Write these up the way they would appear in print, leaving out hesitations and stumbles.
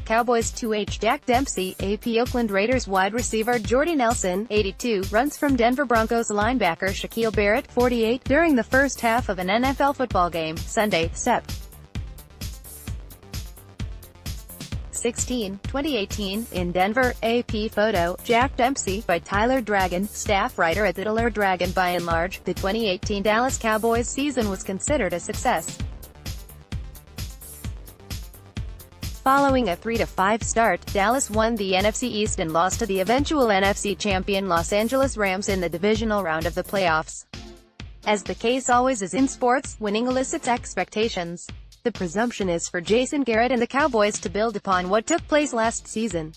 Cowboys 2H Jack Dempsey, AP Oakland Raiders wide receiver Jordy Nelson, 82, runs from Denver Broncos linebacker Shaquil Barrett, 48, during the first half of an NFL football game, Sunday, Sept. 16, 2018, in Denver. AP photo, Jack Dempsey, by Tyler Dragon, staff writer at the Dragon. By and large, the 2018 Dallas Cowboys season was considered a success. Following a 3-5 start, Dallas won the NFC East and lost to the eventual NFC champion Los Angeles Rams in the divisional round of the playoffs. As the case always is in sports, winning elicits expectations. The presumption is for Jason Garrett and the Cowboys to build upon what took place last season.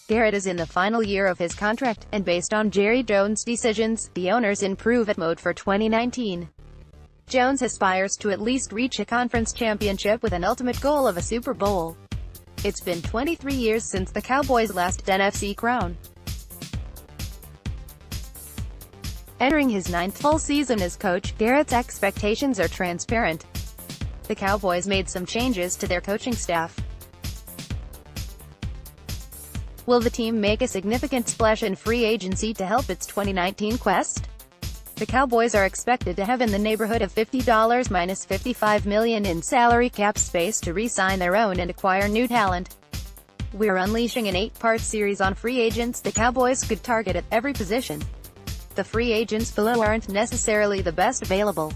Garrett is in the final year of his contract, and based on Jerry Jones' decisions, the owner's in prove-it mode for 2019. Jones aspires to at least reach a conference championship with an ultimate goal of a Super Bowl. It's been 23 years since the Cowboys' last NFC crown. Entering his 9th full season as coach, Garrett's expectations are transparent. The Cowboys made some changes to their coaching staff. Will the team make a significant splash in free agency to help its 2019 quest? The Cowboys are expected to have in the neighborhood of $50 minus $55 million in salary cap space to re-sign their own and acquire new talent. We're unleashing an 8-part series on free agents the Cowboys could target at every position. The free agents below aren't necessarily the best available.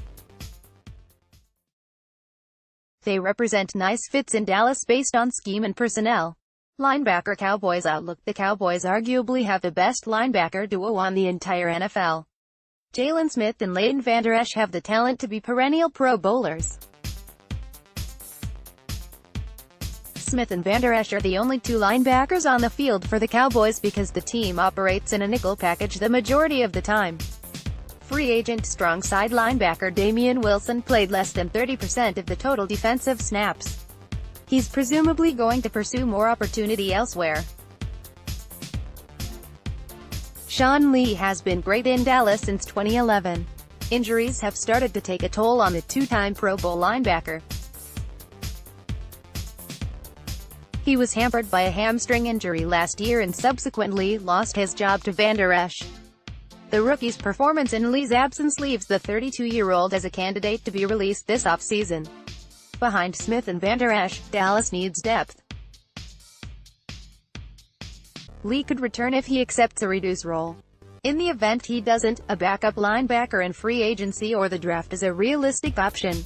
They represent nice fits in Dallas based on scheme and personnel. Linebacker Cowboys outlook. The Cowboys arguably have the best linebacker duo on the entire NFL. Jalen Smith and Smith-Vander Esch have the talent to be perennial Pro Bowlers. Smith and Vander Esch are the only two linebackers on the field for the Cowboys because the team operates in a nickel package the majority of the time. Free agent strong side linebacker Damian Wilson played less than 30% of the total defensive snaps. He's presumably going to pursue more opportunity elsewhere. Sean Lee has been great in Dallas since 2011. Injuries have started to take a toll on the two-time Pro Bowl linebacker. He was hampered by a hamstring injury last year and subsequently lost his job to Vander Esch. The rookie's performance in Lee's absence leaves the 32-year-old as a candidate to be released this offseason. Behind Smith and Vander Esch, Dallas needs depth. Lee could return if he accepts a reduced role. In the event he doesn't, a backup linebacker in free agency or the draft is a realistic option.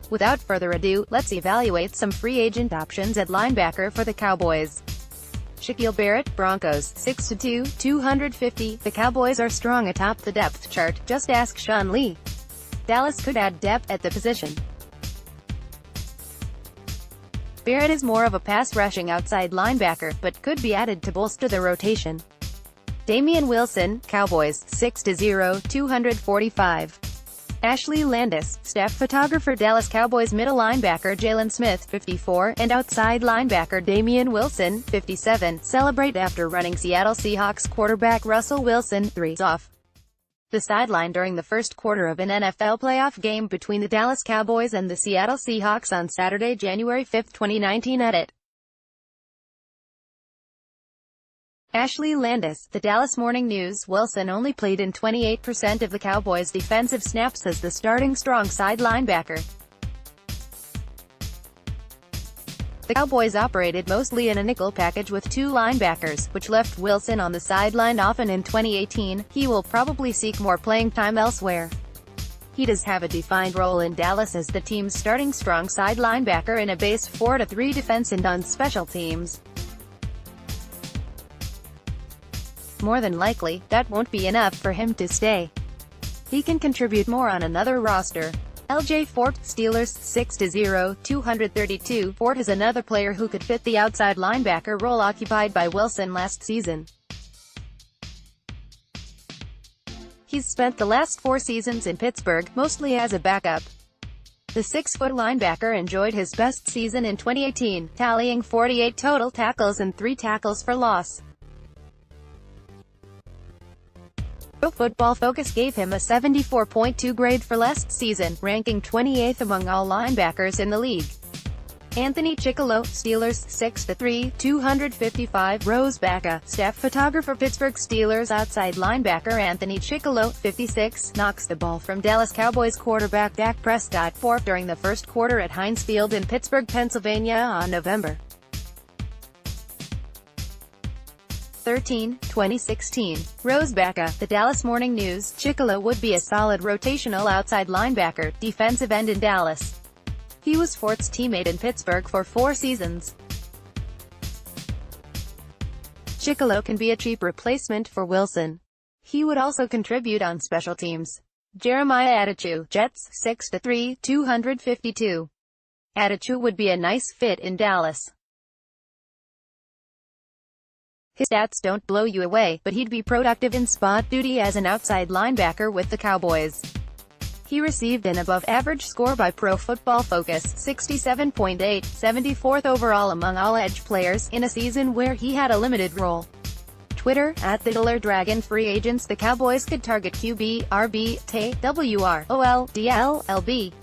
Without further ado, let's evaluate some free agent options at linebacker for the Cowboys. Shaquil Barrett, Broncos, 6'2", 250. The Cowboys are strong atop the depth chart, just ask Sean Lee. Dallas could add depth at the position. Barrett is more of a pass-rushing outside linebacker, but could be added to bolster the rotation. Damian Wilson, Cowboys, 6'0", 245. Ashley Landis, staff photographer Dallas Cowboys middle linebacker Jalen Smith, 54, and outside linebacker Damian Wilson, 57, celebrate after running Seattle Seahawks quarterback Russell Wilson, 3, off the sideline during the first quarter of an NFL playoff game between the Dallas Cowboys and the Seattle Seahawks on Saturday, January 5, 2019. Edit. Ashley Landis, The Dallas Morning News. Wilson only played in 28% of the Cowboys' defensive snaps as the starting strong side linebacker. The Cowboys operated mostly in a nickel package with two linebackers, which left Wilson on the sideline often in 2018. He will probably seek more playing time elsewhere. He does have a defined role in Dallas as the team's starting strong side linebacker in a base 4-3 defense and on special teams. More than likely, that won't be enough for him to stay. He can contribute more on another roster. LJ Fort, Steelers, 6'0", 232. Fort is another player who could fit the outside linebacker role occupied by Wilson last season. He's spent the last 4 seasons in Pittsburgh, mostly as a backup. The 6-foot linebacker enjoyed his best season in 2018, tallying 48 total tackles and 3 tackles for loss. Pro Football Focus gave him a 74.2 grade for last season, ranking 28th among all linebackers in the league. Anthony Chickillo, Steelers, 6'3", 255, Rosebacca, staff photographer Pittsburgh Steelers outside linebacker Anthony Chickillo, 56, knocks the ball from Dallas Cowboys quarterback Dak Prescott fourth during the first quarter at Heinz Field in Pittsburgh, Pennsylvania on November 13, 2016. Rosebacca, the Dallas Morning News, Chickillo would be a solid rotational outside linebacker, defensive end in Dallas. He was Fort's teammate in Pittsburgh for 4 seasons. Chickillo can be a cheap replacement for Wilson. He would also contribute on special teams. Jeremiah Attachu, Jets, 6'3", 252. Attachu would be a nice fit in Dallas. His stats don't blow you away, but he'd be productive in spot duty as an outside linebacker with the Cowboys. He received an above-average score by Pro Football Focus, 67.8, 74th overall among all edge players, in a season where he had a limited role. Twitter, @TheDollarDragon. Free agents: the Cowboys could target QB, RB, T, WR, OL, DL, LB.